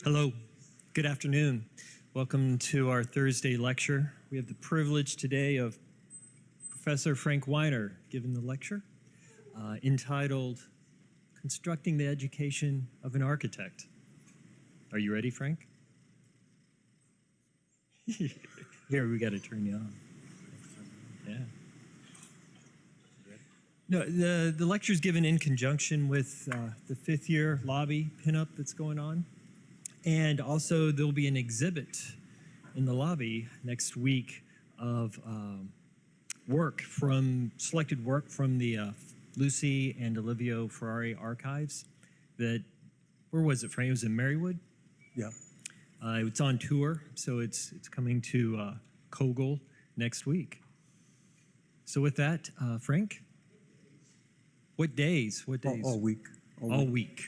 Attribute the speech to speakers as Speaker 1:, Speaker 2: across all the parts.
Speaker 1: Hello, good afternoon. Welcome to our Thursday lecture. We have the privilege today of Professor Frank Weiner giving the lecture entitled Constructing the Education of an Architect. Are you ready, Frank? Here, we got to turn you on. Yeah. No, the lecture is given in conjunction with the fifth year lobby pinup that's going on. And also there'll be an exhibit in the lobby next week of selected work from the Lucy and Olivio Ferrari archives that, where was it, Frank? It was in Marywood?
Speaker 2: Yeah.
Speaker 1: It's on tour, so it's coming to Kogel next week. So with that, Frank? What days? What days?
Speaker 2: All week.
Speaker 1: All week.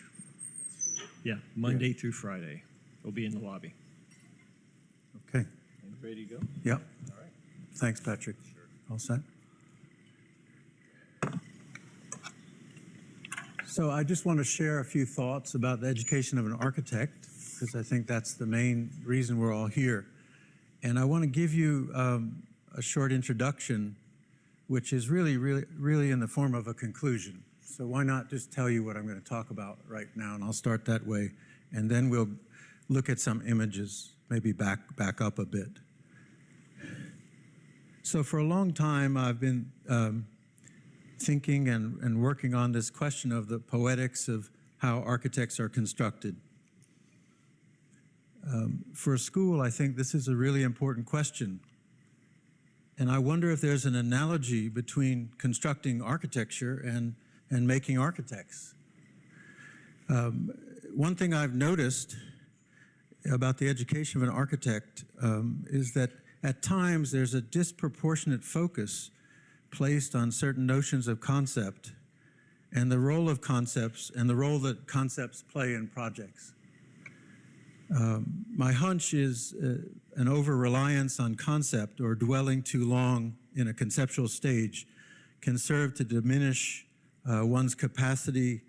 Speaker 1: Yeah, Monday through Friday. We'll be in the lobby.
Speaker 2: Okay.
Speaker 1: Ready to go?
Speaker 2: Yeah.
Speaker 1: All right.
Speaker 2: Thanks, Patrick.
Speaker 1: Sure.
Speaker 2: All set? So I just want to share a few thoughts about the education of an architect, because I think that's the main reason we're all here. And I want to give you a short introduction, which is really in the form of a conclusion. So why not just tell you what I'm going to talk about right now, and I'll start that way, and then we'll look at some images, maybe back up a bit. So for a long time, I've been thinking and working on this question of the poetics of how architects are constructed. For a school, I think this is a really important question. And I wonder if there's an analogy between constructing architecture and making architects. One thing I've noticed about the education of an architect is that at times there's a disproportionate focus placed on certain notions of concept and the role of concepts and the role that concepts play in projects. My hunch is an over-reliance on concept or dwelling too long in a conceptual stage can serve to diminish one's capacity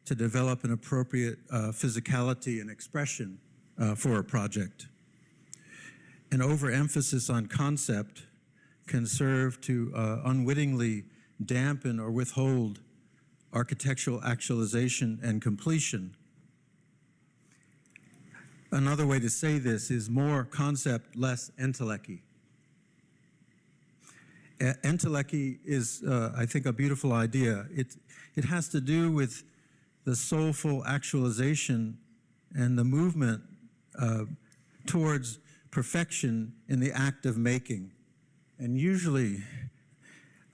Speaker 2: to develop an appropriate physicality and expression for a project. An overemphasis on concept can serve to unwittingly dampen or withhold architectural actualization and completion. Another way to say this is more concept, less entelechy. Entelechy is, I think, a beautiful idea. It has to do with the soulful actualization and the movement towards perfection in the act of making. And usually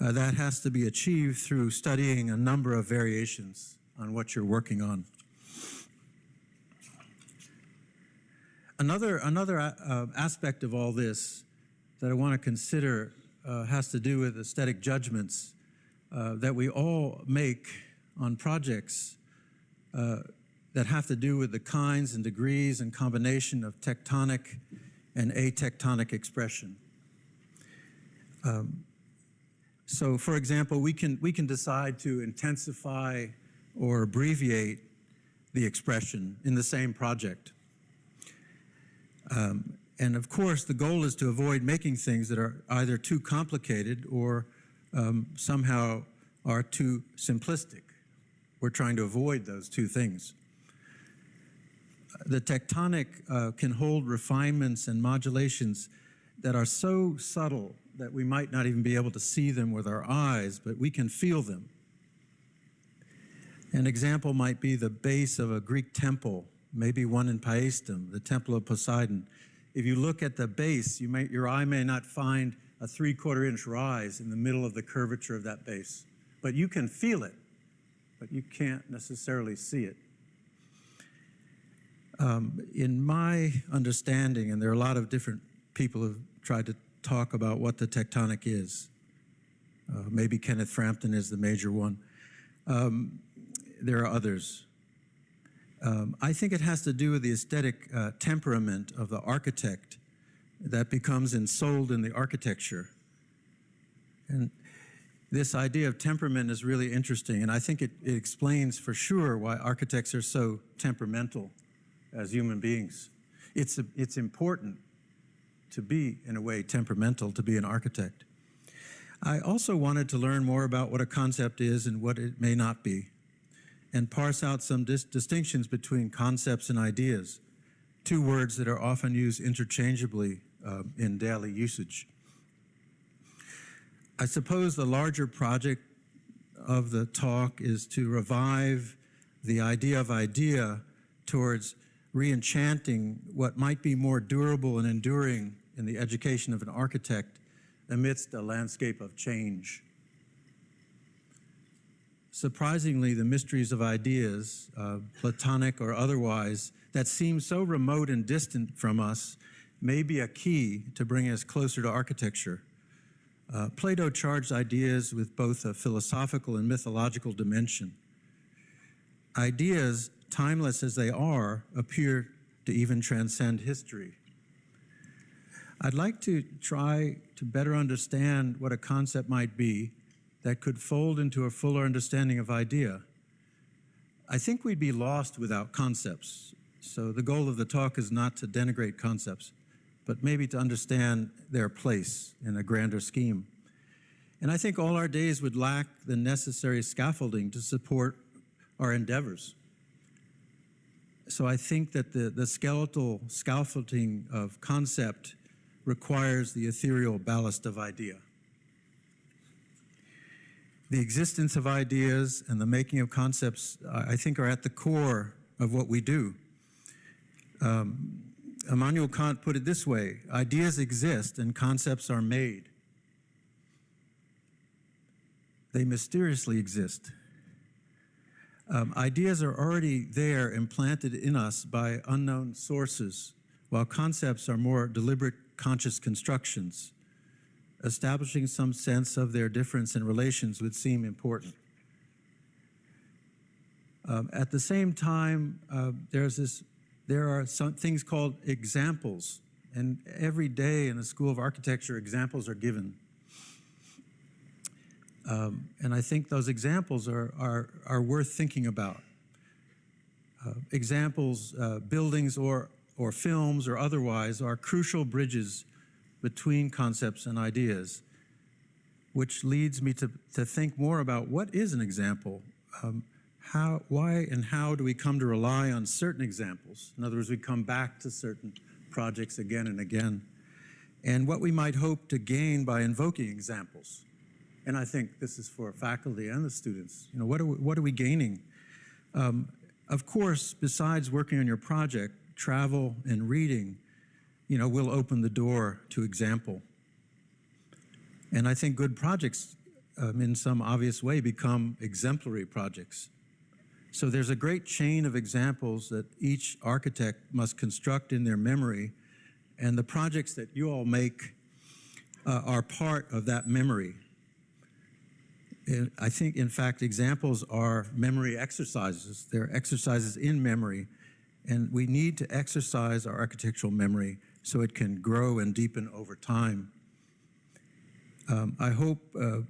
Speaker 2: that has to be achieved through studying a number of variations on what you're working on. Another aspect of all this that I want to consider has to do with aesthetic judgments that we all make on projects that have to do with the kinds and degrees and combination of tectonic and atectonic expression. So, for example, we can decide to intensify or abbreviate the expression in the same project. And of course, the goal is to avoid making things that are either too complicated or somehow are too simplistic. We're trying to avoid those two things. The tectonic can hold refinements and modulations that are so subtle that we might not even be able to see them with our eyes, but we can feel them. An example might be the base of a Greek temple, maybe one in Paestum, the Temple of Poseidon. If you look at the base, your eye may not find a 3/4 inch rise in the middle of the curvature of that base, but you can feel it, but you can't necessarily see it. In my understanding, and there are a lot of different people who've tried to talk about what the tectonic is. Maybe Kenneth Frampton is the major one. There are others. I think it has to do with the aesthetic temperament of the architect that becomes ensouled in the architecture. And this idea of temperament is really interesting, and I think it explains for sure why architects are so temperamental. as human beings. It's important to be, in a way, temperamental, to be an architect. I also wanted to learn more about what a concept is and what it may not be, and parse out some distinctions between concepts and ideas, two words that are often used interchangeably in daily usage. I suppose the larger project of the talk is to revive the idea of idea towards re-enchanting what might be more durable and enduring in the education of an architect amidst a landscape of change. Surprisingly, the mysteries of ideas, Platonic or otherwise, that seem so remote and distant from us may be a key to bring us closer to architecture. Plato charged ideas with both a philosophical and mythological dimension. Ideas, timeless as they are, appear to even transcend history. I'd like to try to better understand what a concept might be that could fold into a fuller understanding of idea. I think we'd be lost without concepts. So the goal of the talk is not to denigrate concepts, but maybe to understand their place in a grander scheme. And I think all our days would lack the necessary scaffolding to support our endeavors. So I think that the skeletal scaffolding of concept requires the ethereal ballast of idea. The existence of ideas and the making of concepts, I think, are at the core of what we do. Immanuel Kant put it this way: ideas exist and concepts are made. They mysteriously exist. Ideas are already there, implanted in us by unknown sources, while concepts are more deliberate, conscious constructions. Establishing some sense of their difference and relations would seem important. At the same time, there are some things called examples, and every day in the School of Architecture, examples are given. And I think those examples are worth thinking about. Examples, buildings or films or otherwise, are crucial bridges between concepts and ideas, which leads me to think more about what is an example. Why and how do we come to rely on certain examples? In other words, we come back to certain projects again and again, and what we might hope to gain by invoking examples. And I think this is for faculty and the students. You know, what are we gaining? Of course, besides working on your project, travel and reading, you know, will open the door to example. And I think good projects, in some obvious way, become exemplary projects. So there's a great chain of examples that each architect must construct in their memory, and the projects that you all make are part of that memory. I think, in fact, examples are memory exercises. They're exercises in memory, and we need to exercise our architectural memory so it can grow and deepen over time. I hope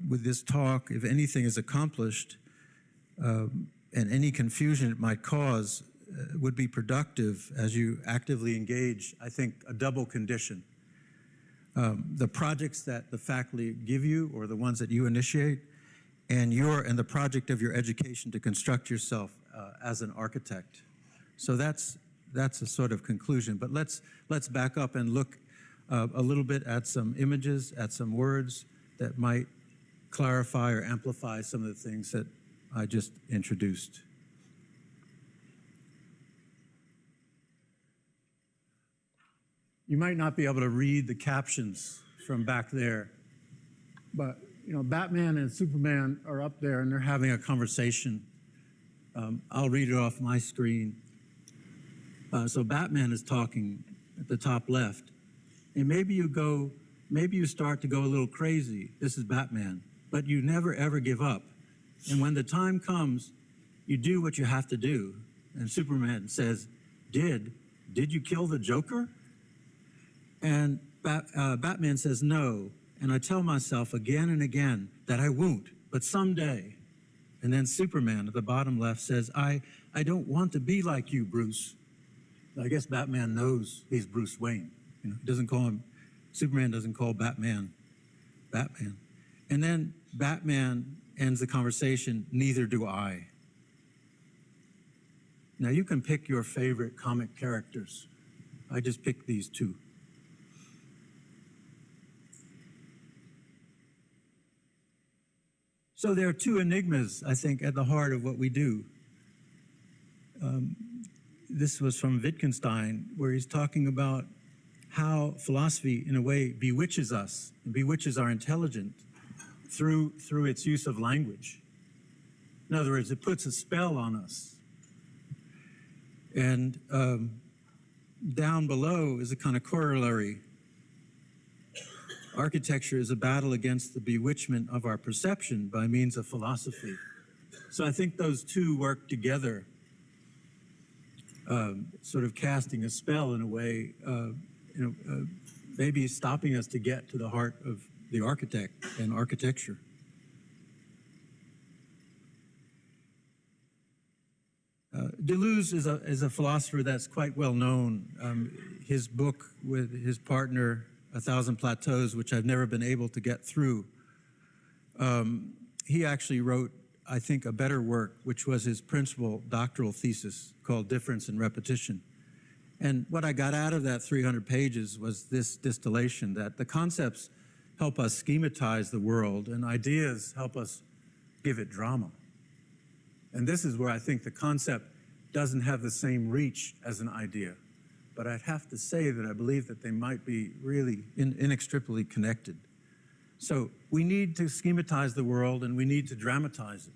Speaker 2: with this talk, if anything is accomplished, and any confusion it might cause would be productive as you actively engage, I think, a double condition. The projects that the faculty give you or the ones that you initiate, and the project of your education to construct yourself as an architect. So that's a sort of conclusion. But let's back up and look a little bit at some images, at some words that might clarify or amplify some of the things that I just introduced. You might not be able to read the captions from back there, but you know, Batman and Superman are up there and they're having a conversation. I'll read it off my screen. So Batman is talking at the top left. And maybe you start to go a little crazy. This is Batman. But you never ever give up. And when the time comes, you do what you have to do. And Superman says, Did you kill the Joker? And Batman says, no. And I tell myself again and again that I won't, but someday. And then Superman at the bottom left says, I don't want to be like you, Bruce. I guess Batman knows he's Bruce Wayne. You know, he doesn't call him, Superman doesn't call Batman, Batman. And then Batman ends the conversation, neither do I. Now you can pick your favorite comic characters. I just picked these two. So there are two enigmas, I think, at the heart of what we do. This was from Wittgenstein, where he's talking about how philosophy, in a way, bewitches us, bewitches our intelligence through its use of language. In other words, it puts a spell on us. And down below is a kind of corollary. Architecture is a battle against the bewitchment of our perception by means of philosophy. So I think those two work together, sort of casting a spell in a way, maybe stopping us to get to the heart of the architect and architecture. Deleuze is a philosopher that's quite well known. His book with his partner, A Thousand Plateaus, which I've never been able to get through, he actually wrote, I think, a better work, which was his principal doctoral thesis called Difference and Repetition. And what I got out of that 300 pages was this distillation, that the concepts help us schematize the world and ideas help us give it drama. And this is where I think the concept doesn't have the same reach as an idea. But I'd have to say that I believe that they might be really inextricably connected. So we need to schematize the world and we need to dramatize it.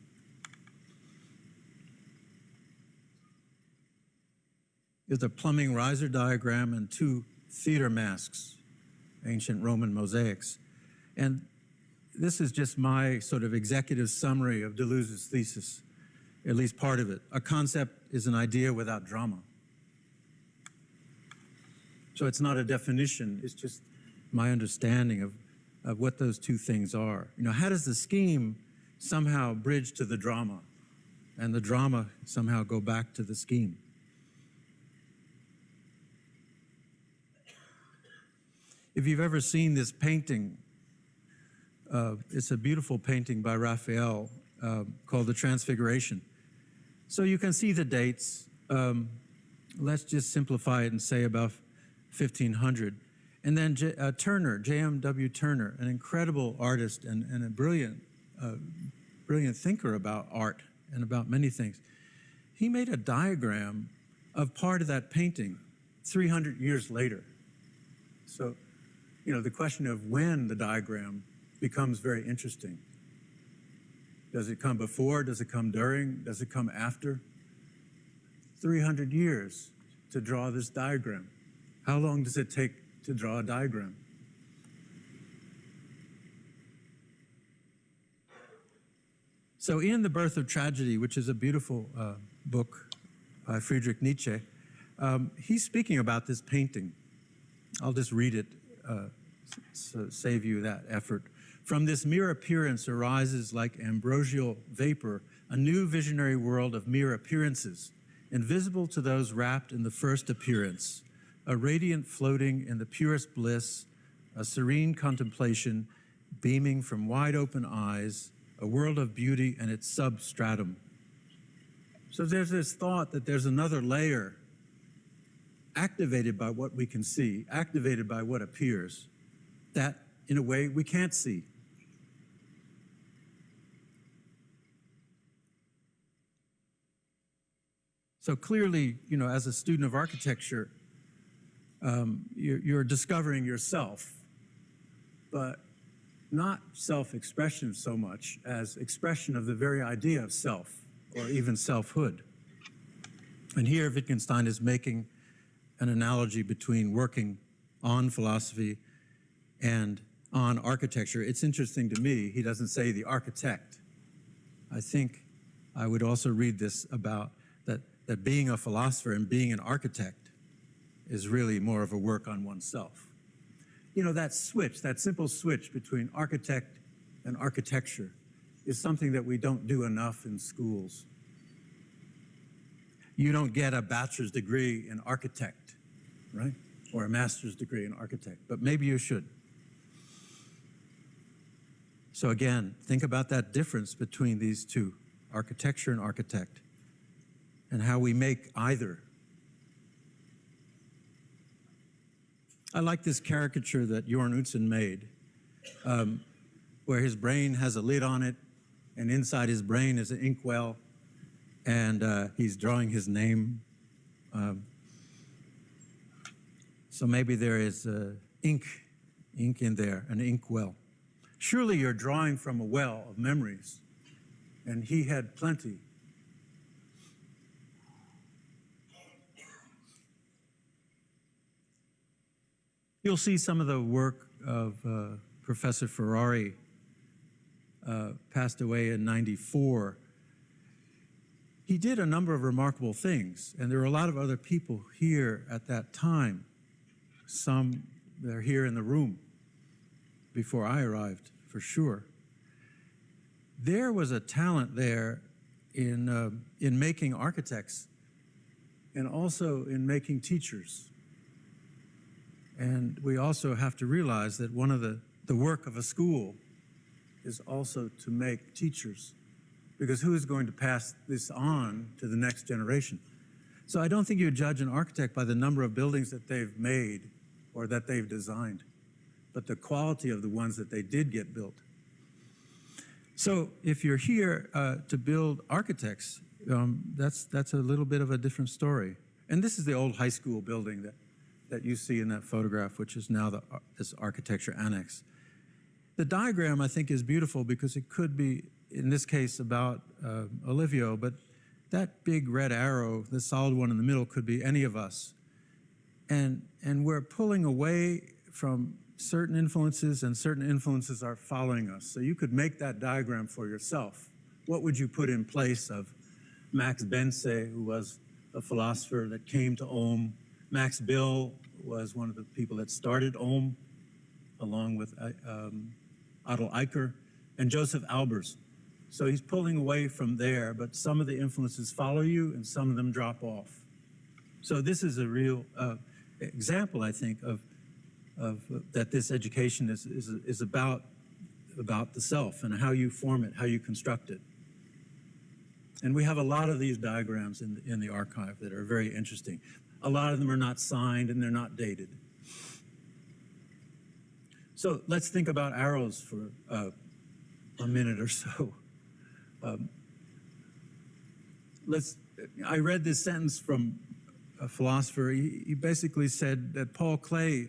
Speaker 2: There's a plumbing riser diagram and two theater masks, ancient Roman mosaics. And this is just my sort of executive summary of Deleuze's thesis, at least part of it. A concept is an idea without drama. So it's not a definition, it's just my understanding of what those two things are. You know, how does the scheme somehow bridge to the drama, and the drama somehow go back to the scheme? If you've ever seen this painting, it's a beautiful painting by Raphael called The Transfiguration. So you can see the dates. Let's just simplify it and say about 1500. And then Turner, J.M.W. Turner, an incredible artist and a brilliant thinker about art and about many things. He made a diagram of part of that painting 300 years later. So, you know, the question of when the diagram becomes very interesting. Does it come before? Does it come during? Does it come after? 300 years to draw this diagram. How long does it take to draw a diagram? So in The Birth of Tragedy, which is a beautiful book by Friedrich Nietzsche, he's speaking about this painting. I'll just read it, so save you that effort. From this mere appearance arises like ambrosial vapor, a new visionary world of mere appearances, invisible to those wrapped in the first appearance, a radiant floating in the purest bliss, a serene contemplation beaming from wide open eyes, a world of beauty and its substratum. So there's this thought that there's another layer activated by what we can see, activated by what appears, that in a way we can't see. So clearly, you know, as a student of architecture, you're discovering yourself, but not self-expression so much as expression of the very idea of self, or even selfhood. And here Wittgenstein is making an analogy between working on philosophy and on architecture. It's interesting to me, he doesn't say the architect. I think I would also read this about that being a philosopher and being an architect is really more of a work on oneself. You know, that switch, that simple switch between architect and architecture is something that we don't do enough in schools. you don't get a bachelor's degree in architect, right? Or a master's degree in architect, but maybe you should. So again, think about that difference between these two, architecture and architect, and how we make either. I like this caricature that Jorn Utzon made, where his brain has a lid on it, and inside his brain is an inkwell, and he's drawing his name. So maybe there is ink in there, an inkwell. Surely you're drawing from a well of memories, and he had plenty. You'll see some of the work of Professor Ferrari, passed away in '94. He did a number of remarkable things, and there were a lot of other people here at that time. Some that are here in the room before I arrived, for sure. There was a talent there in making architects and also in making teachers. And we also have to realize that one of the work of a school is also to make teachers, because who is going to pass this on to the next generation? So I don't think you judge an architect by the number of buildings that they've made or that they've designed, but the quality of the ones that they did get built. So if you're here to build architects, that's a little bit of a different story. And this is the old high school building that you see in that photograph, which is now this architecture annex. The diagram, I think, is beautiful because it could be, in this case, about Olivio, but that big red arrow, the solid one in the middle, could be any of us. And we're pulling away from certain influences, and certain influences are following us. So you could make that diagram for yourself. What would you put in place of Max Bense, who was a philosopher that came to Ulm? Max Bill was one of the people that started Ulm, along with Adel Eicher, and Joseph Albers. So he's pulling away from there, but some of the influences follow you and some of them drop off. So this is a real example, I think, of that this education is about the self and how you form it, how you construct it. And we have a lot of these diagrams in the archive that are very interesting. A lot of them are not signed and they're not dated. So let's think about arrows for a minute or so. I read this sentence from a philosopher. He basically said that Paul Klee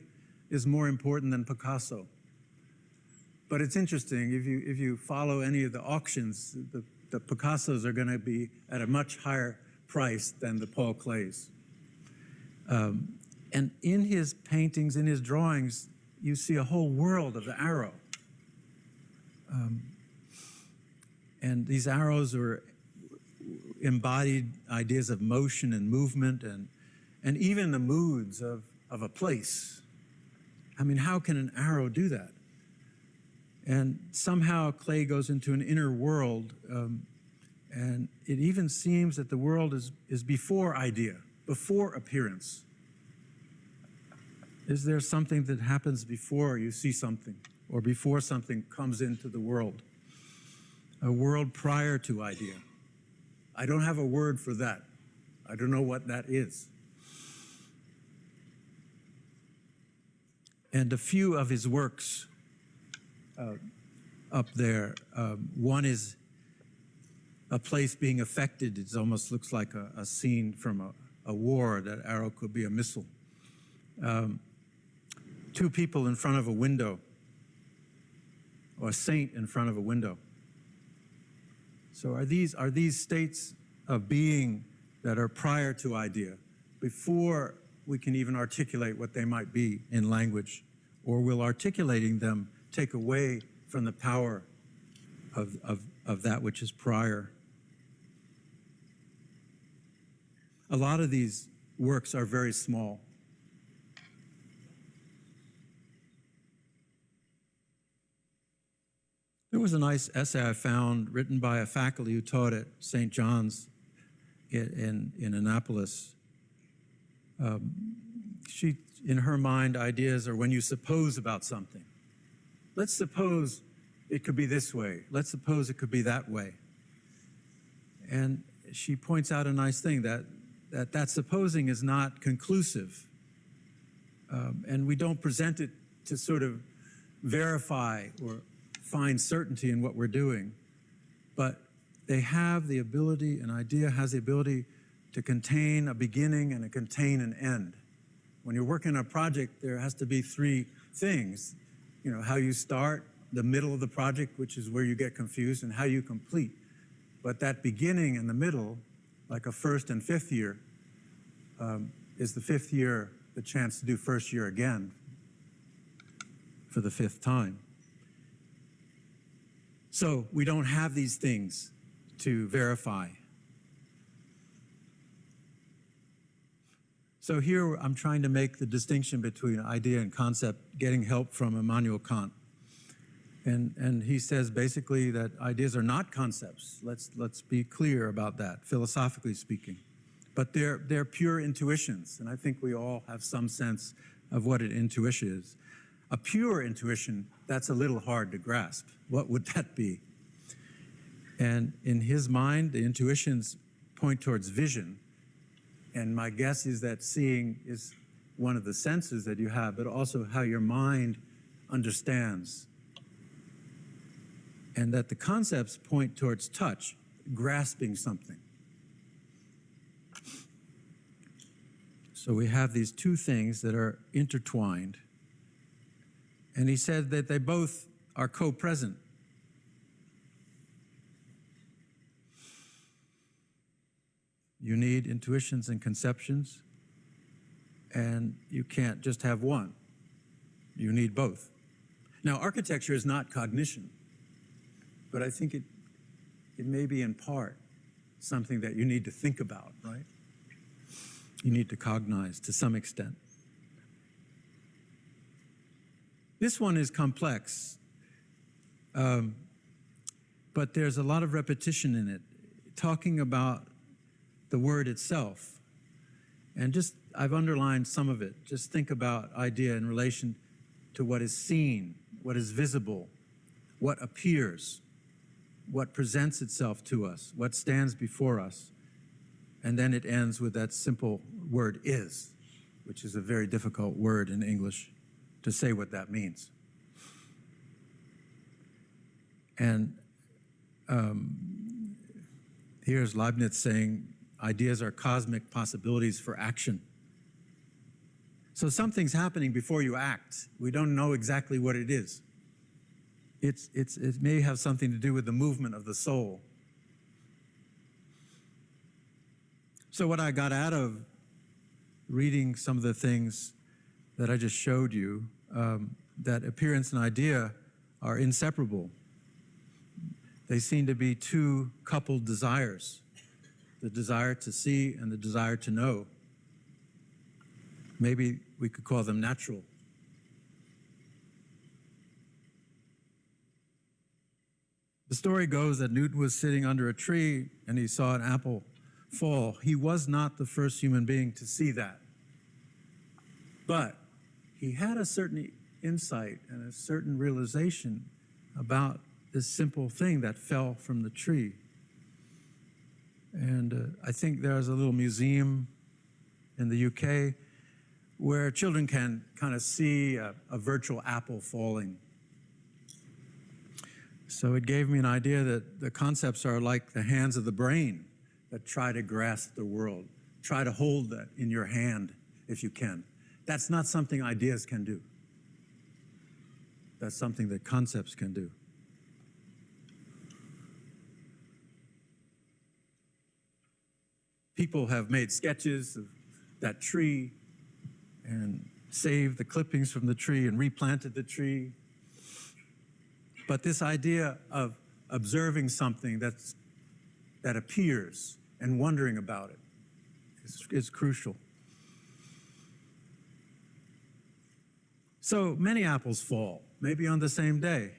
Speaker 2: is more important than Picasso. But it's interesting, if you follow any of the auctions, the Picassos are going to be at a much higher price than the Paul Klees. And in his paintings, in his drawings, you see a whole world of the arrow. And these arrows are embodied ideas of motion and movement and even the moods of a place. I mean, how can an arrow do that? And somehow Klee goes into an inner world, and it even seems that the world is before idea, before appearance. Is there something that happens before you see something, or before something comes into the world? A world prior to idea. I don't have a word for that. I don't know what that is. And a few of his works up there, one is a place being affected. It almost looks like a scene from a war. That arrow could be a missile. Two people in front of a window, or a saint in front of a window. So are these states of being that are prior to idea, before we can even articulate what they might be in language, or will articulating them take away from the power of that which is prior? A lot of these works are very small. There was a nice essay I found written by a faculty who taught at St. John's in Annapolis. In her mind, ideas are when you suppose about something. Let's suppose it could be this way. Let's suppose it could be that way. And she points out a nice thing, that supposing is not conclusive. And we don't present it to sort of verify or find certainty in what we're doing. But they have the ability, an idea has the ability to contain a beginning and to contain an end. When you're working on a project, there has to be three things. You know, how you start, the middle of the project, which is where you get confused, and how you complete. But that beginning and the middle, like a first and fifth year, is the fifth year the chance to do first year again for the fifth time. So we don't have these things to verify. So here I'm trying to make the distinction between idea and concept, getting help from Immanuel Kant. And he says basically that ideas are not concepts. Let's be clear about that, philosophically speaking. But they're pure intuitions, and I think we all have some sense of what an intuition is. A pure intuition, that's a little hard to grasp. What would that be? And in his mind, the intuitions point towards vision. And my guess is that seeing is one of the senses that you have, but also how your mind understands. And that the concepts point towards touch, grasping something. So we have these two things that are intertwined. And he said that they both are co-present. You need intuitions and conceptions, and you can't just have one. You need both. Now, architecture is not cognition, but I think it may be in part something that you need to think about, right? You need to cognize to some extent. This one is complex, but there's a lot of repetition in it, talking about the word itself. And I've underlined some of it. Just think about idea in relation to what is seen, what is visible, what appears, what presents itself to us, what stands before us. And then it ends with that simple word is, which is a very difficult word in English to say what that means. And here's Leibniz saying, ideas are cosmic possibilities for action. So something's happening before you act. We don't know exactly what it is. It may have something to do with the movement of the soul. So what I got out of reading some of the things that I just showed you, that appearance and idea are inseparable. They seem to be two coupled desires, the desire to see and the desire to know. Maybe we could call them natural. The story goes that Newton was sitting under a tree and he saw an apple fall. He was not the first human being to see that. But he had a certain insight and a certain realization about this simple thing that fell from the tree. And I think there's a little museum in the UK where children can kind of see a virtual apple falling. So it gave me an idea that the concepts are like the hands of the brain that try to grasp the world. Try to hold that in your hand if you can. That's not something ideas can do. That's something that concepts can do. People have made sketches of that tree and saved the clippings from the tree and replanted the tree. But this idea of observing something that appears and wondering about it is crucial. So many apples fall, maybe on the same day.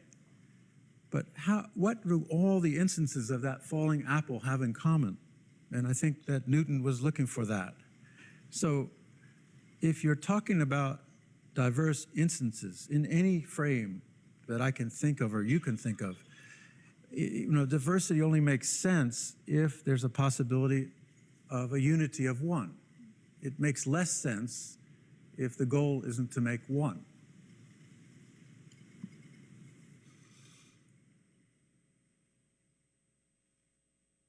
Speaker 2: But what do all the instances of that falling apple have in common? And I think that Newton was looking for that. So if you're talking about diverse instances in any frame that I can think of or you can think of, diversity only makes sense if there's a possibility of a unity of one. It makes less sense if the goal isn't to make one.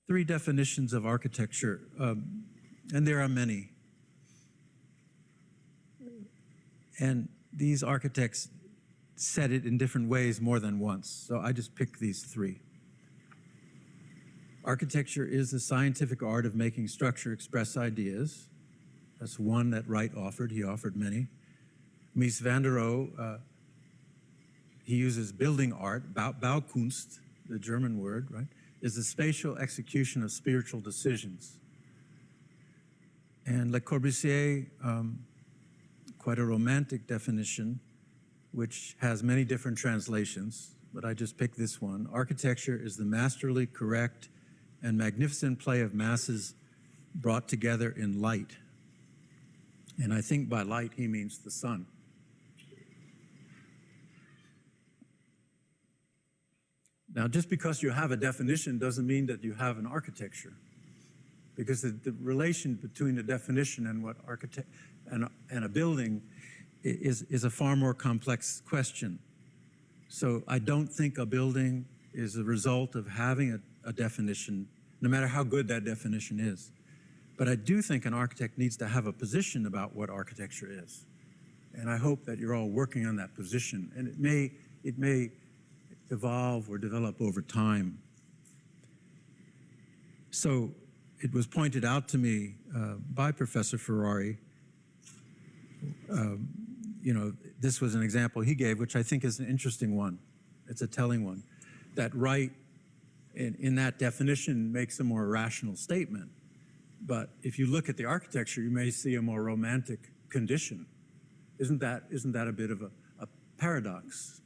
Speaker 2: Three definitions of architecture, and there are many. And these architects said it in different ways more than once, so I just picked these three. Architecture is the scientific art of making structure express ideas. That's one that Wright offered. He offered many. Mies van der Rohe, he uses building art, Baukunst, the German word, right, is the spatial execution of spiritual decisions. And Le Corbusier, quite a romantic definition, which has many different translations, but I just picked this one. Architecture is the masterly, correct, and magnificent play of masses brought together in light. And I think by light, he means the sun. Now, just because you have a definition doesn't mean that you have an architecture, because the relation between a definition and what and a building is a far more complex question. So I don't think a building is a result of having a definition, no matter how good that definition is. But I do think an architect needs to have a position about what architecture is. And I hope that you're all working on that position. And it may evolve or develop over time. So it was pointed out to me by Professor Ferrari, this was an example he gave, which I think is an interesting one. It's a telling one. That Wright, in that definition, makes a more rational statement. But if you look at the architecture, you may see a more romantic condition. Isn't that a bit of a paradox?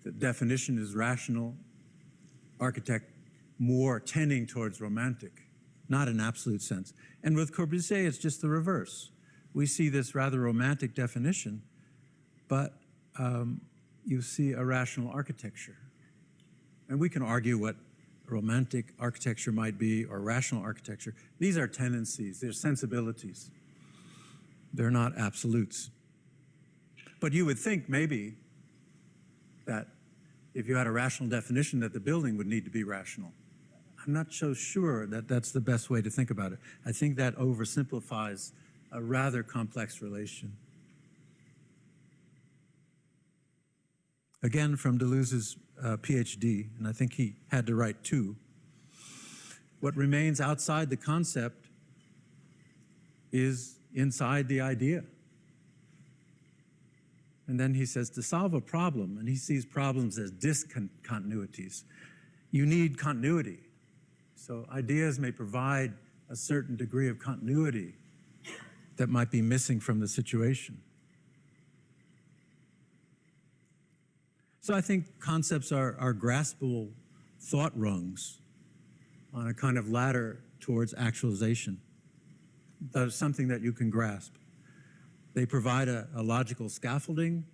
Speaker 2: The definition is rational, architect more tending towards romantic, not in absolute sense. And with Corbusier, it's just the reverse. We see this rather romantic definition, but you see a rational architecture. And we can argue what romantic architecture might be or rational architecture. These are tendencies, they're sensibilities. They're not absolutes. But you would think maybe that if you had a rational definition that the building would need to be rational. I'm not so sure that that's the best way to think about it. I think that oversimplifies a rather complex relation. Again, from Deleuze's PhD, and I think he had to write two, what remains outside the concept is inside the idea. And then he says, to solve a problem, and he sees problems as discontinuities, you need continuity. So ideas may provide a certain degree of continuity that might be missing from the situation. So I think concepts are graspable thought rungs on a kind of ladder towards actualization. That is something that you can grasp. They provide a logical scaffolding,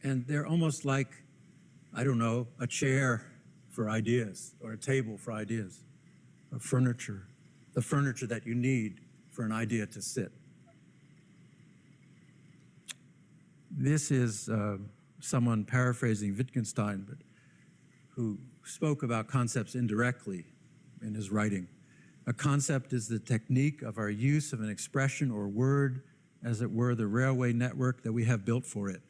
Speaker 2: and they're almost like, I don't know, a chair for ideas or a table for ideas, or furniture, the furniture that you need for an idea to sit. This is someone paraphrasing Wittgenstein, but who spoke about concepts indirectly in his writing. A concept is the technique of our use of an expression or word, as it were the railway network that we have built for it.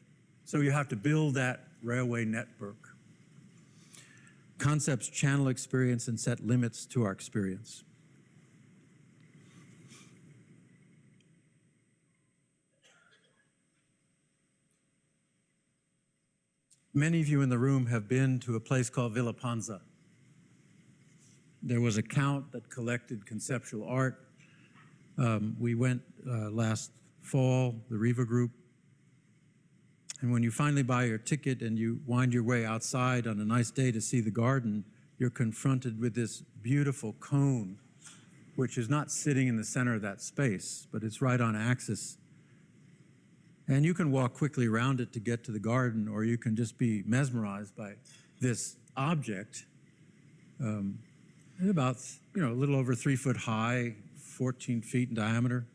Speaker 2: So you have to build that railway network. Concepts channel experience and set limits to our experience. Many of you in the room have been to a place called Villa Panza. There was a count that collected conceptual art. We went last fall, the Riva group. And when you finally buy your ticket and you wind your way outside on a nice day to see the garden, you're confronted with this beautiful cone which is not sitting in the center of that space, but it's right on axis. And you can walk quickly around it to get to the garden, or you can just be mesmerized by this object. About, a little over 3 foot high, 14 feet in diameter.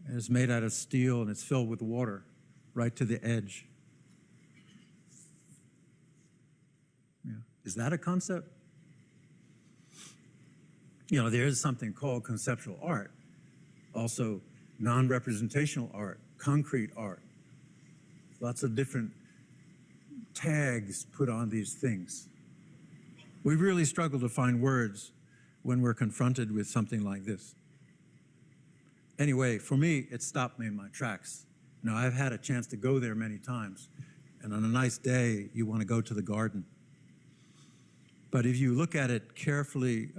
Speaker 2: And it's made out of steel, and it's filled with water right to the edge. Yeah. Is that a concept? There is something called conceptual art, also non-representational art, concrete art. Lots of different tags put on these things. We really struggle to find words when we're confronted with something like this. Anyway, for me, it stopped me in my tracks. Now, I've had a chance to go there many times, and on a nice day, you want to go to the garden. But if you look at it carefully,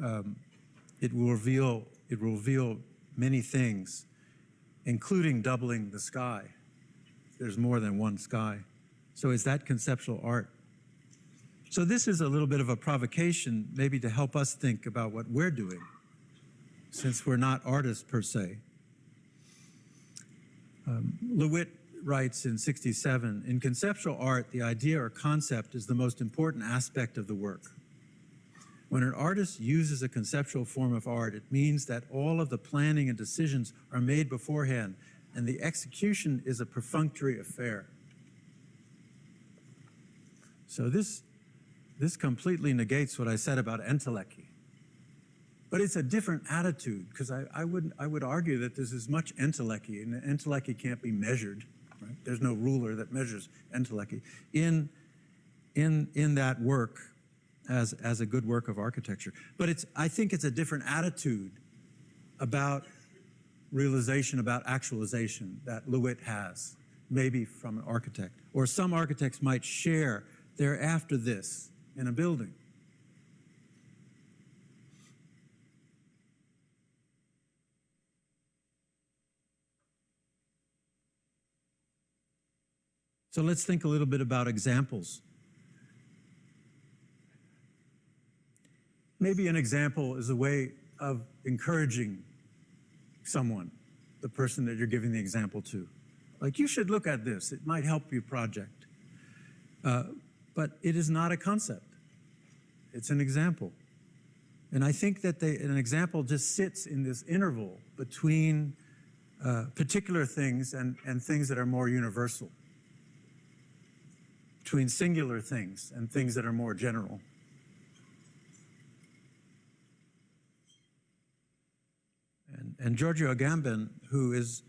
Speaker 2: it will reveal many things, including doubling the sky. There's more than one sky. So is that conceptual art? So this is a little bit of a provocation, maybe to help us think about what we're doing, since we're not artists per se. LeWitt writes in '67, in conceptual art, the idea or concept is the most important aspect of the work. When an artist uses a conceptual form of art, it means that all of the planning and decisions are made beforehand, and the execution is a perfunctory affair. So this completely negates what I said about entelechy. But it's a different attitude, because I would argue that there's as much entelechy, and entelechy can't be measured, right? There's no ruler that measures entelechy in that work as a good work of architecture. But I think it's a different attitude about realization, about actualization that LeWitt has, maybe from an architect. Or some architects might share they're after this in a building. So let's think a little bit about examples. Maybe an example is a way of encouraging someone, the person that you're giving the example to. Like, you should look at this. It might help your project. But it is not a concept. It's an example. And I think that an example just sits in this interval between particular things and things that are more universal, between singular things and things that are more general. And Giorgio Agamben, who is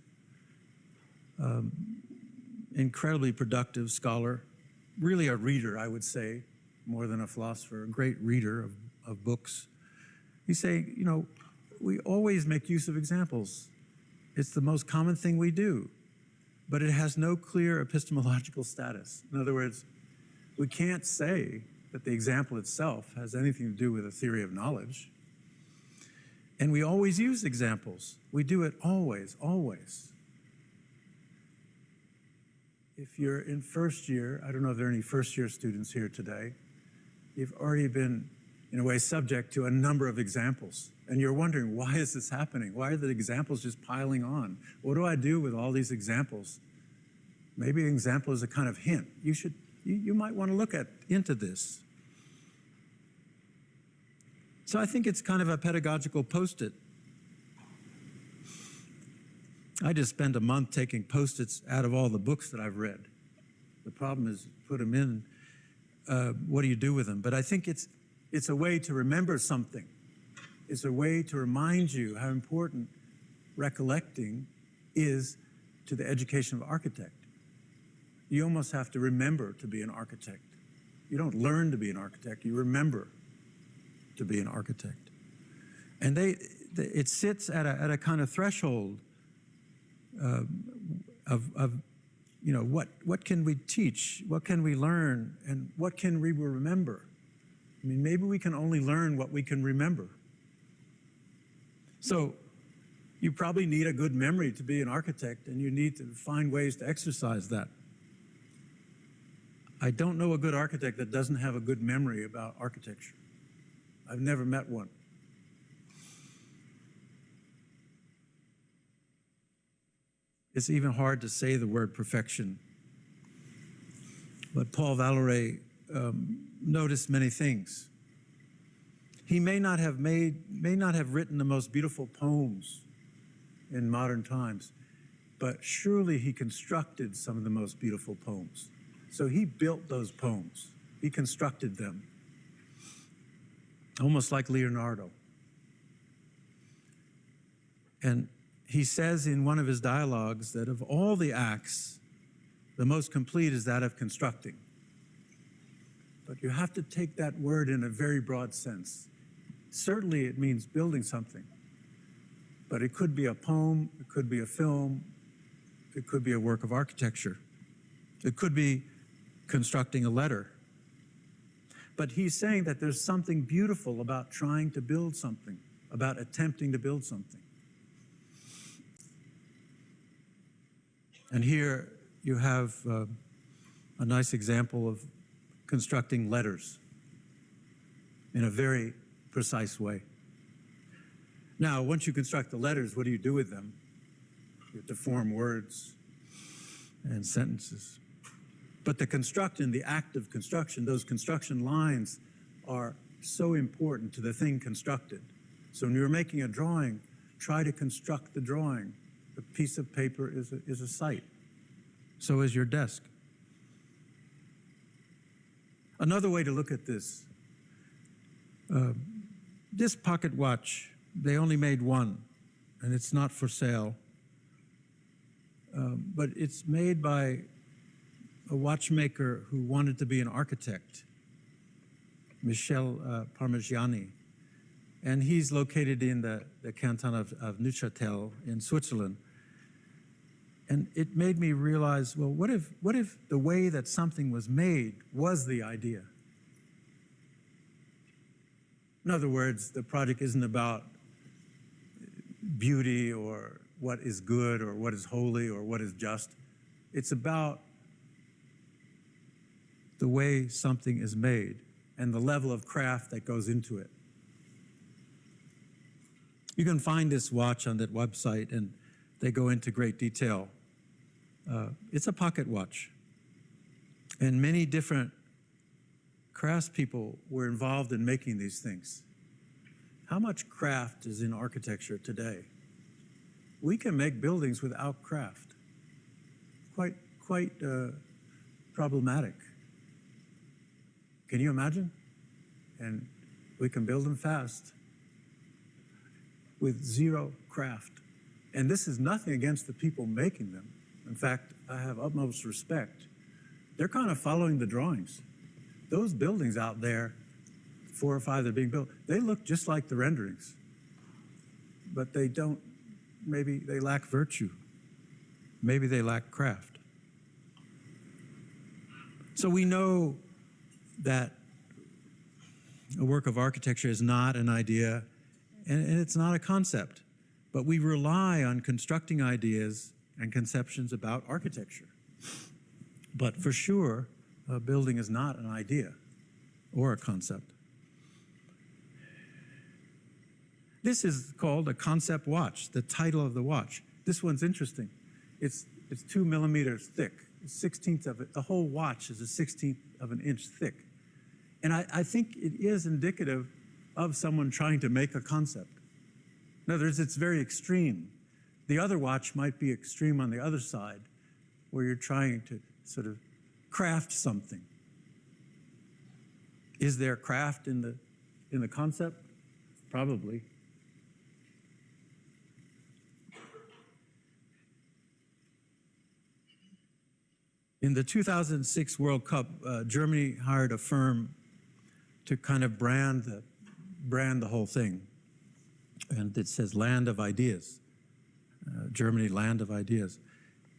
Speaker 2: incredibly productive scholar, really a reader, I would say, more than a philosopher, a great reader of books. He's saying, we always make use of examples. It's the most common thing we do, but it has no clear epistemological status. In other words, we can't say that the example itself has anything to do with a theory of knowledge. And we always use examples. We do it always, always. If you're in first year, I don't know if there are any first year students here today, you've already been, in a way, subject to a number of examples. And you're wondering, why is this happening? Why are the examples just piling on? What do I do with all these examples? Maybe an example is a kind of hint. You might want to look into this. So I think it's kind of a pedagogical post-it. I just spent a month taking post-its out of all the books that I've read. The problem is, put them in, what do you do with them? But I think it's a way to remember something. It's a way to remind you how important recollecting is to the education of architect. You almost have to remember to be an architect. You don't learn to be an architect, you remember to be an architect. And it sits at a kind of threshold of what can we teach, what can we learn, and what can we remember? I mean, maybe we can only learn what we can remember. So you probably need a good memory to be an architect, and you need to find ways to exercise that. I don't know a good architect that doesn't have a good memory about architecture. I've never met one. It's even hard to say the word perfection. But Paul Valery noticed many things. He may not have written the most beautiful poems in modern times, but surely he constructed some of the most beautiful poems. So he built those poems. He constructed them, almost like Leonardo. And he says in one of his dialogues that of all the acts, the most complete is that of constructing. But you have to take that word in a very broad sense. Certainly it means building something, but it could be a poem, it could be a film, it could be a work of architecture. It could be constructing a letter. But he's saying that there's something beautiful about trying to build something, about attempting to build something. And here you have a nice example of constructing letters in a very precise way. Now, once you construct the letters, what do you do with them? You have to form words and sentences. But the act of construction, those construction lines are so important to the thing constructed. So when you're making a drawing, try to construct the drawing. A piece of paper is a site. So is your desk. Another way to look at this pocket watch, they only made one, and it's not for sale. But it's made by a watchmaker who wanted to be an architect, Michel Parmigiani. And he's located in the canton of Neuchâtel in Switzerland. And it made me realize, well, what if the way that something was made was the idea? In other words, the project isn't about beauty or what is good or what is holy or what is just. It's about the way something is made and the level of craft that goes into it. You can find this watch on that website, and they go into great detail. It's a pocket watch. And many different craftspeople were involved in making these things. How much craft is in architecture today? We can make buildings without craft. Quite problematic. Can you imagine? And we can build them fast with zero craft. And this is nothing against the people making them. In fact, I have utmost respect. They're kind of following the drawings. Those buildings out there, 4 or 5 that are being built, they look just like the renderings. But they don't, maybe they lack virtue. Maybe they lack craft. So we know that a work of architecture is not an idea, and it's not a concept. But we rely on constructing ideas and conceptions about architecture. But for sure, a building is not an idea or a concept. This is called a concept watch, the title of the watch. This one's interesting. It's 2 millimeters thick, a 1/16 of it. The whole watch is a 1/16 of an inch thick. And I think it is indicative of someone trying to make a concept. In other words, it's very extreme. The other watch might be extreme on the other side, where you're trying to sort of craft something. Is there craft in the concept? Probably. In the 2006 World Cup, Germany hired a firm to kind of brand the whole thing. And it says Land of Ideas. Germany, Land of Ideas.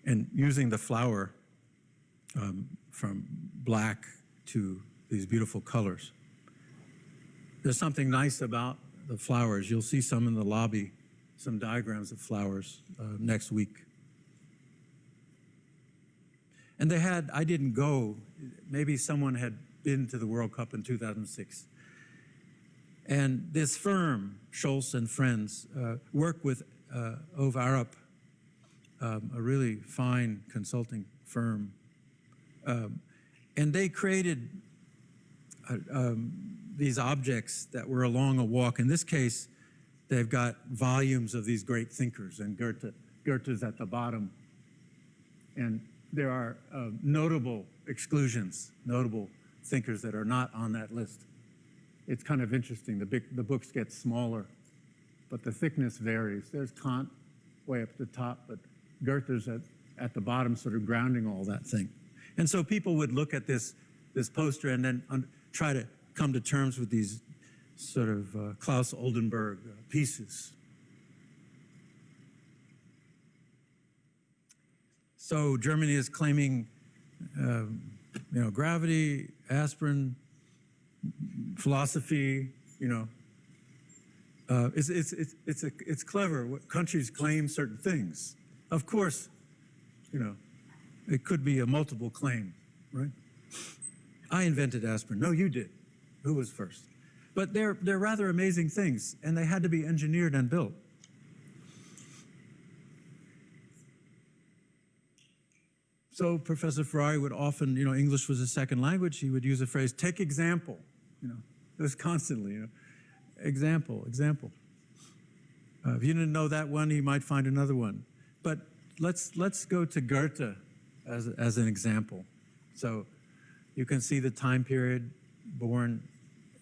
Speaker 2: And using the flower from black to these beautiful colors. There's something nice about the flowers. You'll see some in the lobby, some diagrams of flowers next week. And they had, I didn't go, maybe someone had been to the World Cup in 2006. And this firm, Scholz and Friends, worked with Ove Arup, a really fine consulting firm. And they created these objects that were along a walk. In this case, they've got volumes of these great thinkers, and Goethe's at the bottom. And there are notable exclusions, notable thinkers that are not on that list. It's kind of interesting. The books get smaller, but the thickness varies. There's Kant way up at the top, but Goethe's at the bottom, sort of grounding all that thing. And so people would look at this poster and then try to come to terms with these sort of Klaus Oldenburg pieces. So Germany is claiming, gravity, aspirin, philosophy. It's clever. What countries claim certain things. Of course, it could be a multiple claim, right? I invented aspirin. No, you did. Who was first? But they're rather amazing things, and they had to be engineered and built. So Professor Ferrari would often, English was a second language. He would use the phrase, take example. It was constantly, example. If you didn't know that one, you might find another one. But let's go to Goethe as an example. So you can see the time period, born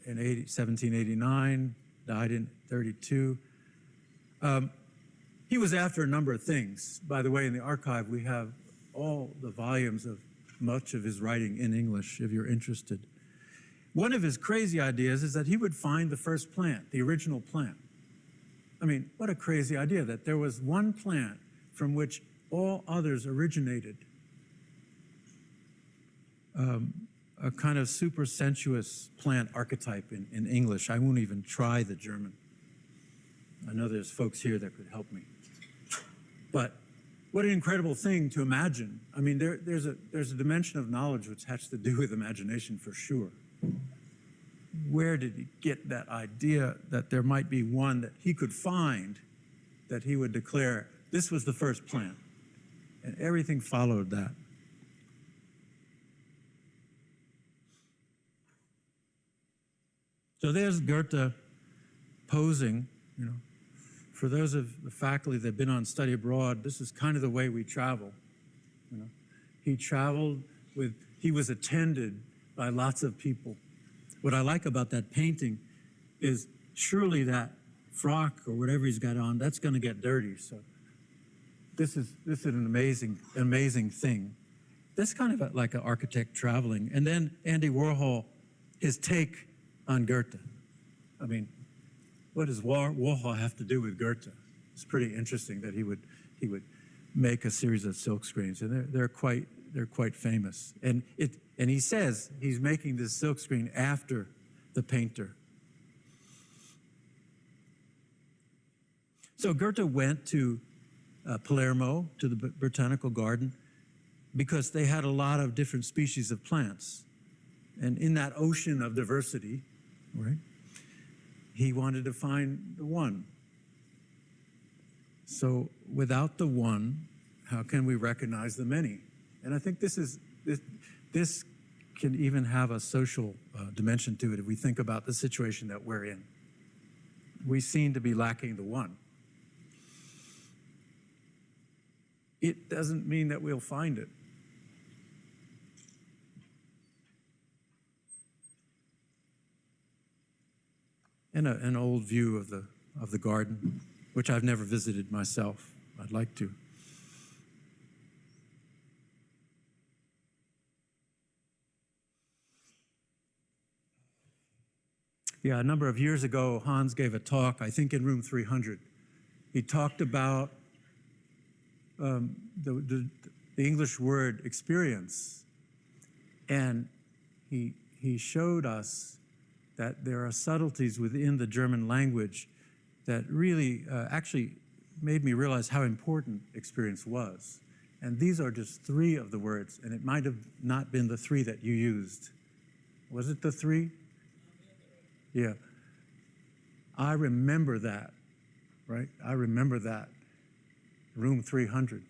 Speaker 2: in 1789, died in 32. He was after a number of things. By the way, in the archive, we have all the volumes of much of his writing in English, if you're interested. One of his crazy ideas is that he would find the first plant, the original plant. I mean, what a crazy idea, that there was one plant from which all others originated. A kind of super sensuous plant archetype in English. I won't even try the German. I know there's folks here that could help me. But what an incredible thing to imagine. I mean, there's a dimension of knowledge which has to do with imagination for sure. Where did he get that idea that there might be one that he could find that he would declare, this was the first plant? And everything followed that. So there's Goethe posing, For those of the faculty that have been on study abroad, this is kind of the way we travel. He traveled he was attended by lots of people. What I like about that painting is surely that frock or whatever he's got on, that's going to get dirty. So this is an amazing thing. That's kind of like an architect traveling. And then Andy Warhol, his take on Goethe. I mean, what does Warhol have to do with Goethe? It's pretty interesting that he would make a series of silk screens, and they're quite famous. And he says he's making this silk screen after the painter. So Goethe went to Palermo, to the Botanical Garden, because they had a lot of different species of plants. And in that ocean of diversity, right, he wanted to find the one. So without the one, how can we recognize the many? And I think this can even have a social dimension to it if we think about the situation that we're in. We seem to be lacking the one. It doesn't mean that we'll find it. And an old view of the garden, which I've never visited myself. I'd like to. Yeah, a number of years ago, Hans gave a talk, I think in room 300. He talked about the English word experience. And he showed us that there are subtleties within the German language that really actually made me realize how important experience was. And these are just 3 of the words, and it might have not been the 3 that you used. Was it the 3? Yeah. I remember that, right? I remember that. Room 300.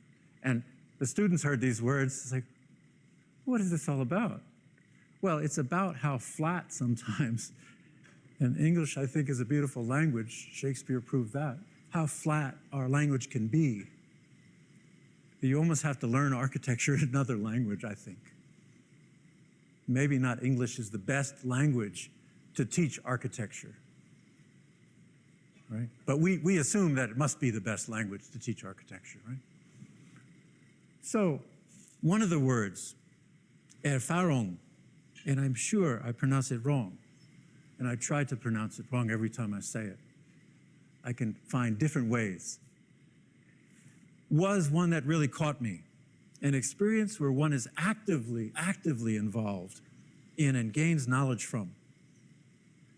Speaker 2: And the students heard these words, it's like, what is this all about? Well, it's about how flat sometimes, and English, I think, is a beautiful language. Shakespeare proved that, how flat our language can be. You almost have to learn architecture in another language, I think. Maybe not English is the best language to teach architecture, right? But we assume that it must be the best language to teach architecture, right? So one of the words, erfahrung, and I'm sure I pronounce it wrong, and I try to pronounce it wrong every time I say it. I can find different ways. Was one that really caught me. An experience where one is actively involved in and gains knowledge from.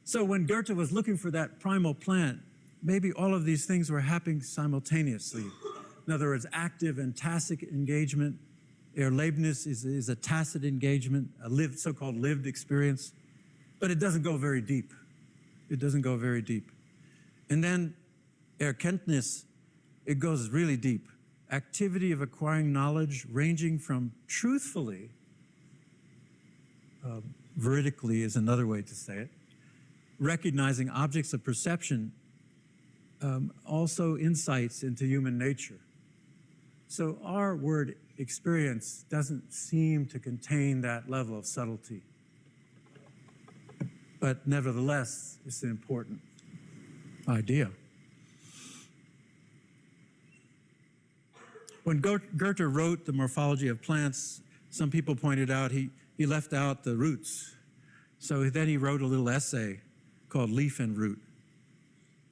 Speaker 2: So when Goethe was looking for that primal plant, maybe all of these things were happening simultaneously. In other words, active and tacit engagement. Erlebnis is a tacit engagement, a so-called lived experience, but it doesn't go very deep. It doesn't go very deep. And then Erkenntnis, it goes really deep. Activity of acquiring knowledge ranging from truthfully, veridically is another way to say it, recognizing objects of perception, also insights into human nature. So our word experience doesn't seem to contain that level of subtlety. But nevertheless, it's an important idea. When Goethe wrote The Morphology of Plants, some people pointed out he left out the roots. So then he wrote a little essay called Leaf and Root,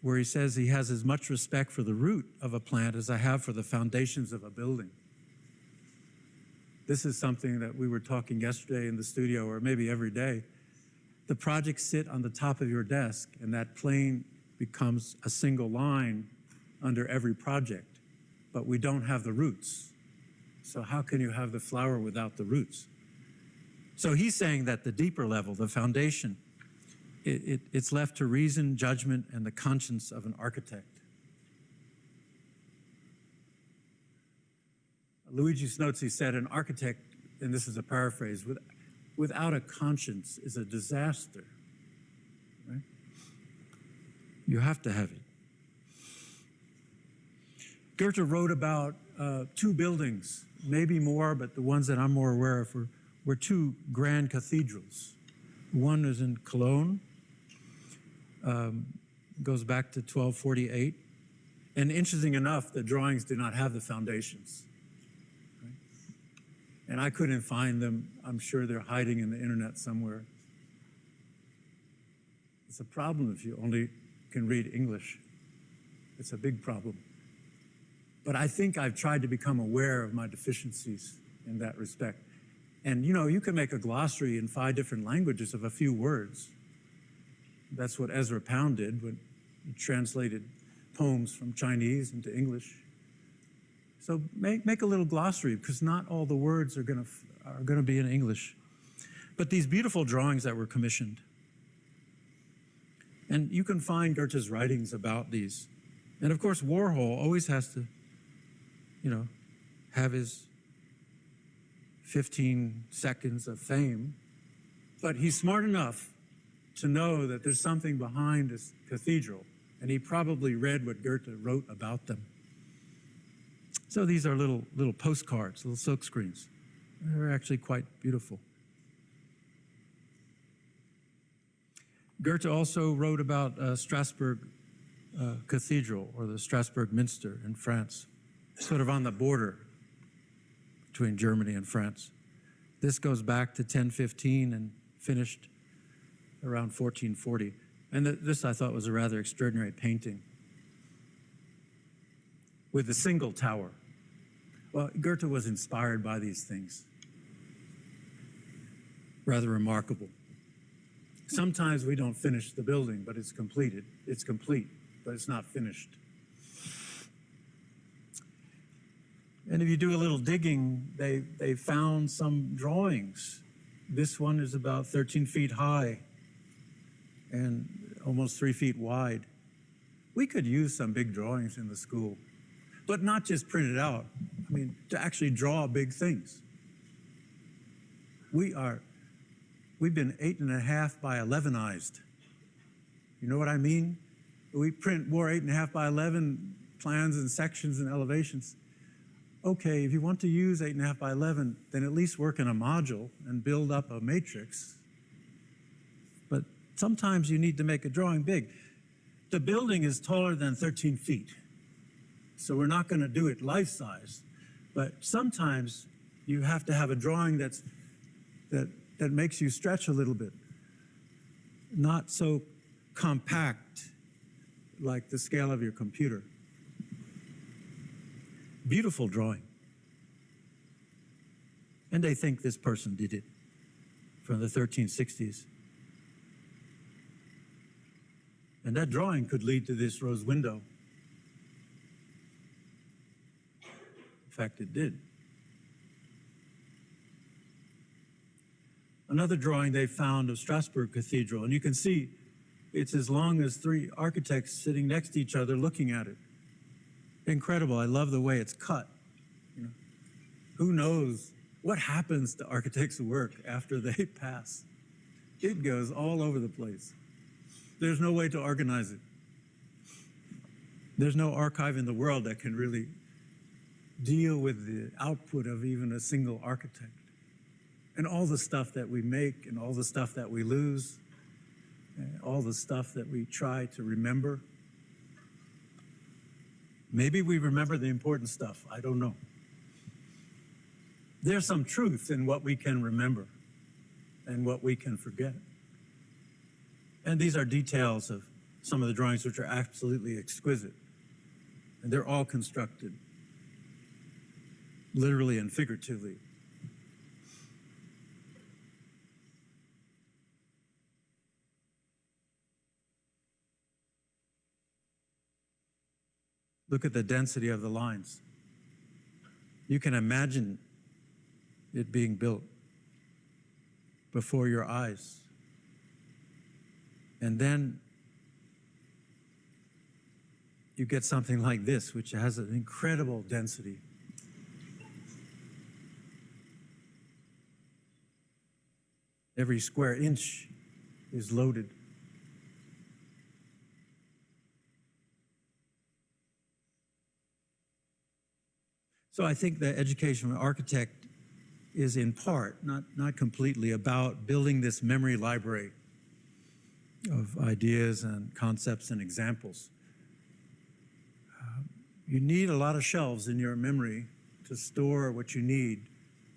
Speaker 2: where he says he has as much respect for the root of a plant as I have for the foundations of a building. This is something that we were talking yesterday in the studio, or maybe every day. The projects sit on the top of your desk, and that plane becomes a single line under every project, but we don't have the roots. So how can you have the flower without the roots? So he's saying that the deeper level, the foundation, it's left to reason, judgment, and the conscience of an architect. Luigi Snozzi said, an architect, and this is a paraphrase, without a conscience is a disaster, right? You have to have it. Goethe wrote about 2 buildings, maybe more, but the ones that I'm more aware of were 2 grand cathedrals. One is in Cologne, goes back to 1248. And interesting enough, the drawings do not have the foundations. Right? And I couldn't find them. I'm sure they're hiding in the internet somewhere. It's a problem if you only can read English. It's a big problem. But I think I've tried to become aware of my deficiencies in that respect. And you know, you can make a glossary in 5 different languages of a few words. That's what Ezra Pound did when he translated poems from Chinese into English. So make a little glossary, because not all the words are gonna be in English. But these beautiful drawings that were commissioned, and you can find Goethe's writings about these. And of course, Warhol always has to, you know, have his 15 seconds of fame, but he's smart enough to know that there's something behind this cathedral, and he probably read what Goethe wrote about them. So these are little postcards, little silk screens. They're actually quite beautiful. Goethe also wrote about Strasbourg Cathedral, or the Strasbourg Minster in France, sort of on the border between Germany and France. This goes back to 1015 and finished around 1440. And this I thought was a rather extraordinary painting with a single tower. Well, Goethe was inspired by these things. Rather remarkable. Sometimes we don't finish the building, but it's completed. It's complete, but it's not finished. And if you do a little digging, they found some drawings. This one is about 13 feet high and almost 3 feet wide. We could use some big drawings in the school. but not just print it out. I mean, to actually draw big things. We've been 8.5 by 11ized. You know what I mean? We print more 8.5 by 11 plans and sections and elevations. Okay, if you want to use 8.5 by 11, then at least work in a module and build up a matrix. But sometimes you need to make a drawing big. The building is taller than 13 feet, so we're not going to do it life-size. But sometimes you have to have a drawing that makes you stretch a little bit, not so compact like the scale of your computer. Beautiful drawing. And they think this person did it from the 1360s. And that drawing could lead to this rose window. In fact, it did. Another drawing they found of Strasbourg Cathedral, and you can see it's as long as 3 architects sitting next to each other looking at it. Incredible. I love the way it's cut. You know, who knows what happens to architects' work after they pass? It goes all over the place. There's no way to organize it. There's no archive in the world that can really deal with the output of even a single architect. And all the stuff that we make and all the stuff that we lose, and all the stuff that we try to remember. Maybe we remember the important stuff, I don't know. There's some truth in what we can remember and what we can forget. And these are details of some of the drawings which are absolutely exquisite. And they're all constructed, literally and figuratively. Look at the density of the lines. You can imagine it being built before your eyes. And then you get something like this, which has an incredible density. Every square inch is loaded. So I think the education of an architect is in part, not completely, about building this memory library of ideas and concepts and examples. You need a lot of shelves in your memory to store what you need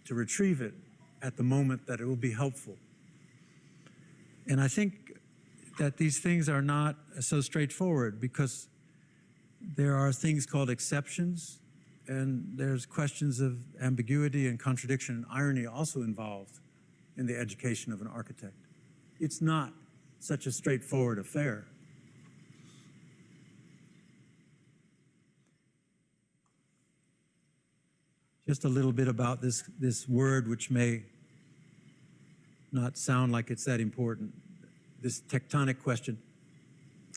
Speaker 2: to retrieve it at the moment that it will be helpful. And I think that these things are not so straightforward because there are things called exceptions, and there's questions of ambiguity and contradiction and irony also involved in the education of an architect. It's not such a straightforward affair. Just a little bit about this word, which may not sound like it's that important, this tectonic question.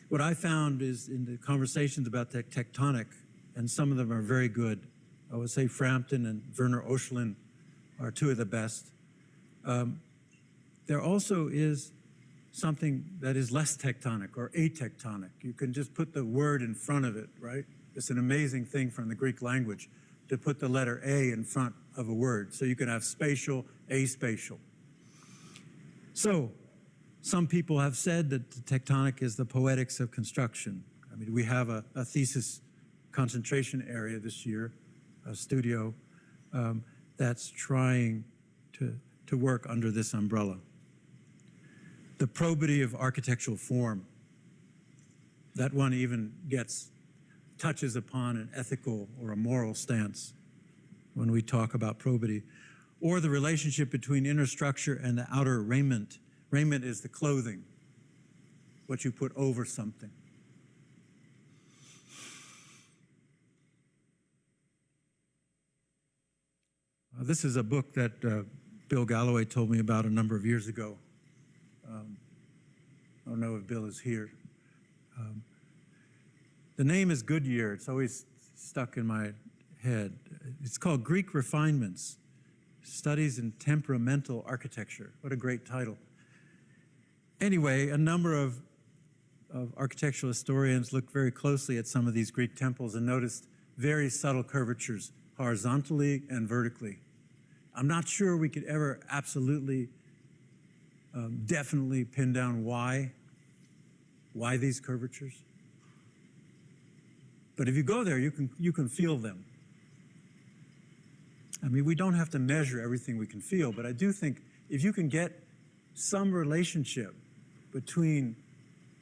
Speaker 2: What I found is in the conversations about tectonic, and some of them are very good. I would say Frampton and Werner Oschlin are two of the best. There also is something that is less tectonic or atectonic. You can just put the word in front of it, right? It's an amazing thing from the Greek language to put the letter A in front of a word. So you can have spatial, aspatial. So some people have said that the tectonic is the poetics of construction. I mean, we have a thesis concentration area this year, a studio that's trying to work under this umbrella. The probity of architectural form, that one even touches upon an ethical or a moral stance when we talk about probity, or the relationship between inner structure and the outer raiment. Raiment is the clothing, what you put over something. This is a book that Bill Galloway told me about a number of years ago. I don't know if Bill is here. The name is Goodyear. It's always stuck in my head. It's called Greek Refinements, Studies in Temperamental Architecture. What a great title. Anyway, a number of architectural historians looked very closely at some of these Greek temples and noticed very subtle curvatures, horizontally and vertically. I'm not sure we could ever absolutely, definitely pin down why these curvatures. But if you go there, you can feel them. I mean, we don't have to measure everything we can feel, but I do think if you can get some relationship between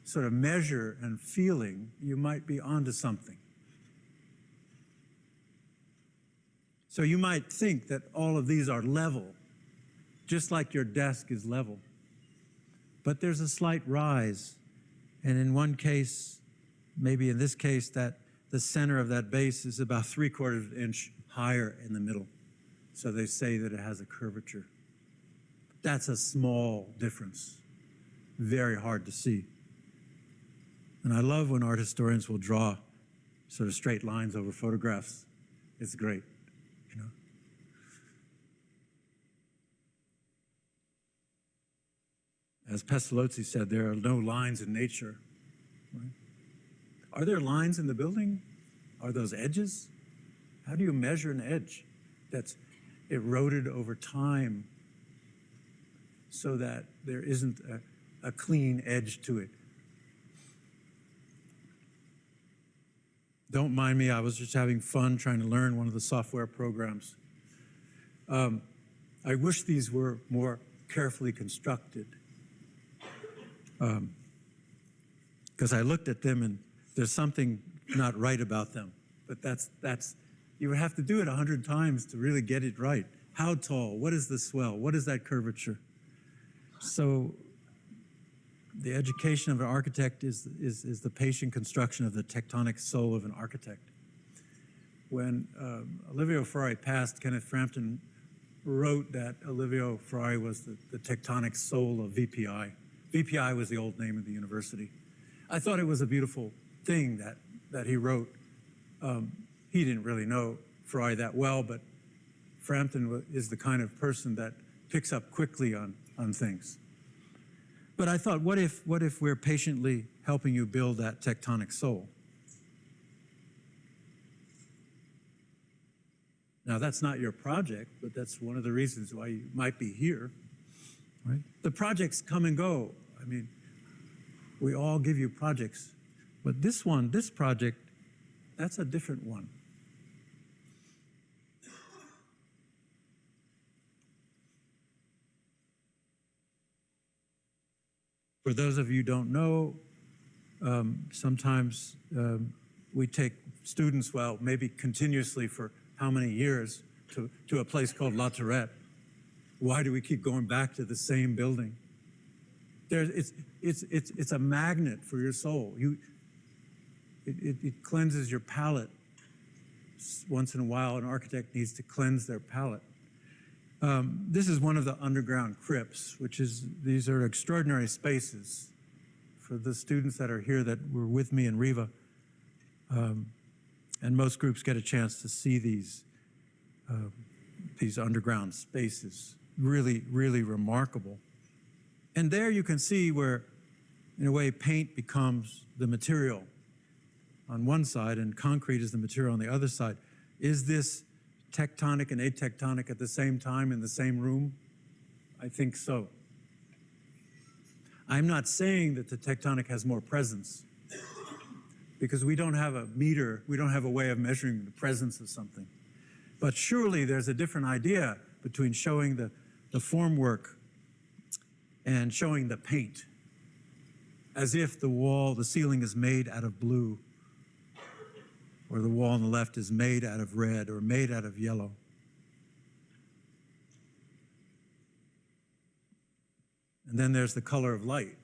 Speaker 2: sort of measure and feeling, you might be onto something. So you might think that all of these are level, just like your desk is level. But there's a slight rise. And in one case, maybe in this case, that the center of that base is about 3/4 of an inch higher in the middle. So they say that it has a curvature. That's a small difference, very hard to see. And I love when art historians will draw sort of straight lines over photographs. It's great, you know. As Pestalozzi said, there are no lines in nature. Right? Are there lines in the building? Are those edges? How do you measure an edge that's eroded over time so that there isn't a clean edge to it? Don't mind me, I was just having fun trying to learn one of the software programs. I wish these were more carefully constructed. Because I looked at them and there's something not right about them. But that's you would have to do it 100 times to really get it right. How tall? What is the swell? What is that curvature? So the education of an architect is the patient construction of the tectonic soul of an architect. When Olivio Ferrari passed, Kenneth Frampton wrote that Olivio Ferrari was the tectonic soul of VPI. VPI was the old name of the university. I thought it was a beautiful thing that he wrote. He didn't really know Ferrari that well, but Frampton is the kind of person that picks up quickly on things. But I thought, what if we're patiently helping you build that tectonic soul? Now, that's not your project, but that's one of the reasons why you might be here, right? The projects come and go. I mean, we all give you projects, but this project, that's a different one. For those of you who don't know, sometimes we take students, well, maybe continuously for how many years, to a place called La Tourette. Why do we keep going back to the same building? It's a magnet for your soul. It cleanses your palate. Once in a while, an architect needs to cleanse their palate. This is one of the underground crypts, these are extraordinary spaces for the students that are here that were with me in Riva. And most groups get a chance to see these underground spaces. Really, really remarkable. And there you can see where, in a way, paint becomes the material on one side and concrete is the material on the other side. Is this tectonic and atectonic at the same time in the same room? I think so. I'm not saying that the tectonic has more presence, because we don't have a meter, we don't have a way of measuring the presence of something. But surely there's a different idea between showing the formwork and showing the paint, as if the ceiling is made out of blue, or the wall on the left is made out of red or made out of yellow. And then there's the color of light.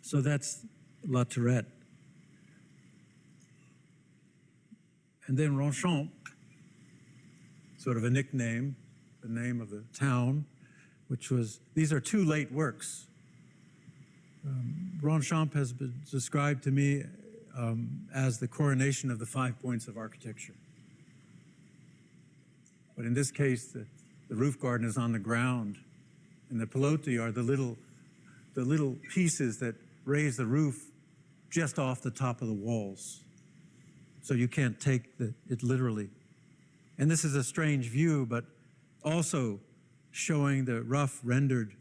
Speaker 2: So that's La Tourette. And then Ronchamp, sort of a nickname, the name of the town, these are two late works. Ronchamp has been described to me as the coronation of the 5 points of architecture. But in this case, the roof garden is on the ground, and the pilotti are the little pieces that raise the roof just off the top of the walls. So you can't take it literally. And this is a strange view, but also showing the rough rendered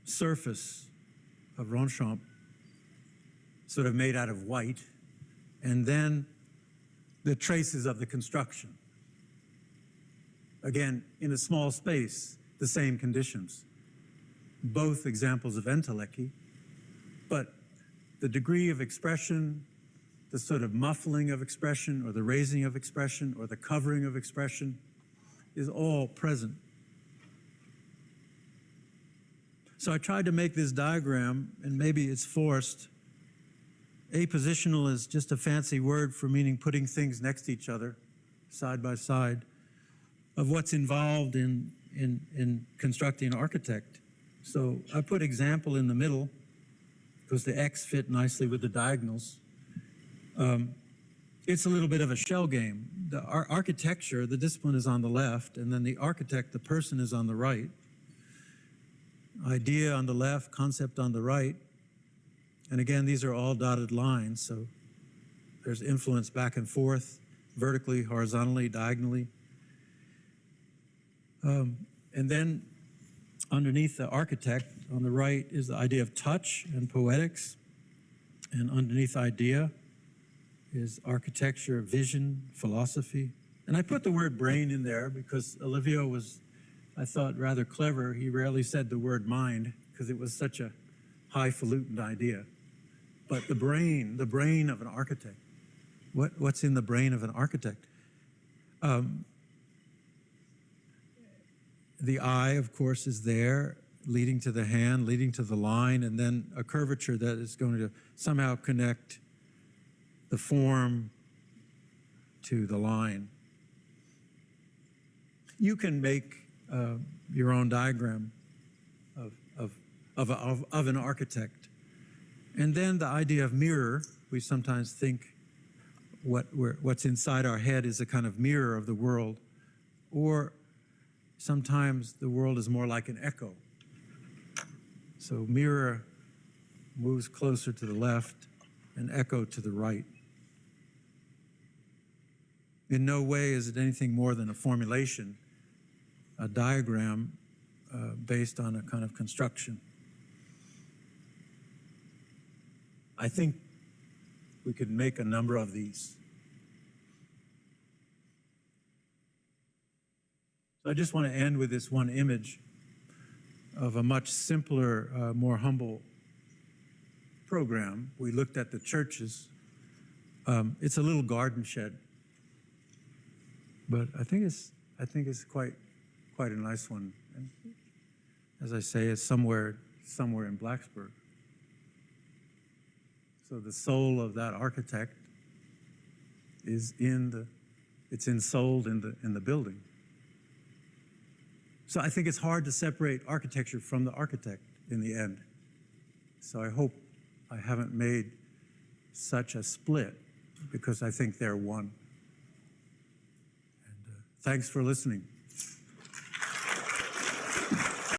Speaker 2: surface of Ronchamp, sort of made out of white, and then the traces of the construction. Again, in a small space, the same conditions. Both examples of entelechy, but the degree of expression, the sort of muffling of expression, or the raising of expression, or the covering of expression, is all present. So I tried to make this diagram, and maybe it's forced. Apositional is just a fancy word for meaning putting things next to each other, side by side, of what's involved in constructing an architect. So I put example in the middle, because the X fit nicely with the diagonals. It's a little bit of a shell game. The architecture, the discipline, is on the left, and then the architect, the person, is on the right. Idea on the left, concept on the right. And again, these are all dotted lines, so there's influence back and forth, vertically, horizontally, diagonally. And then underneath the architect on the right is the idea of touch and poetics. And underneath idea is architecture, vision, philosophy. And I put the word brain in there because Olivio was, I thought, rather clever. He rarely said the word mind because it was such a highfalutin idea. But the brain of an architect. What's in the brain of an architect? The eye, of course, is there, leading to the hand, leading to the line, and then a curvature that is going to somehow connect the form to the line. You can make your own diagram of an architect. And then the idea of mirror, we sometimes think what's inside our head is a kind of mirror of the world, or sometimes the world is more like an echo. So mirror moves closer to the left and echo to the right. In no way is it anything more than a formulation, a diagram based on a kind of construction. I think we could make a number of these. So I just want to end with this one image of a much simpler, more humble program. We looked at the churches. It's a little garden shed, but I think it's quite a nice one. And as I say, it's somewhere in Blacksburg. So the soul of that architect is ensouled in the building. So I think it's hard to separate architecture from the architect in the end. So I hope I haven't made such a split, because I think they're one. And thanks for listening.